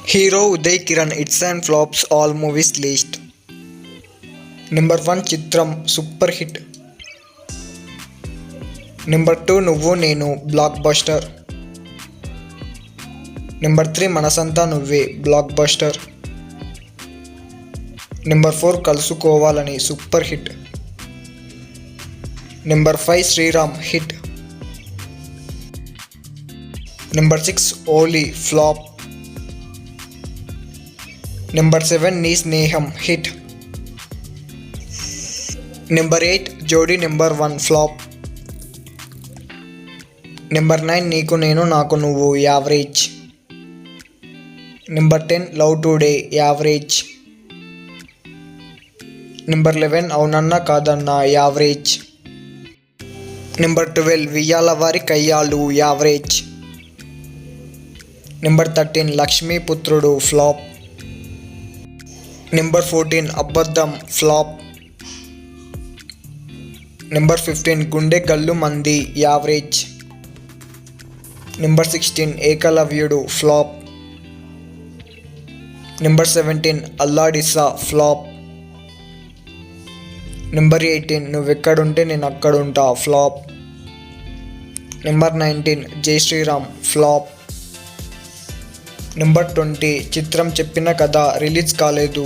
Hero Uday Kiran hits and flops all movies list. Number 1 Chitram super hit. Number 2 Nuvvu Nenu blockbuster. Number 3 Manasanta Nuvve blockbuster. Number 4 Kalusukovalani super hit. Number 5 Sriram hit. Number 6 Oli flop. Number 7 Ni Sneham hit. Number 8 Jodi number 1 flop. Number 9 Neeku Nenu Naaku Nuvvu average. Number 10 Love Today average. Number 11 Avunanna Kadanna average. Number 12 Viyala Vari Kayyalu average. Number 13 Lakshmi Putrudu flop. Number 14 Abaddam flop. Number 15 Gunde Gallu Mandi average. Number 16 Ekalavyudu flop. Number 17 Alladissa flop. Number 18 Nuvvekkadunte Nenu Akkadunta flop. Number 19 Jai Shriram flop. Number 20 Chitram Cheppina Kada release కాలేదు.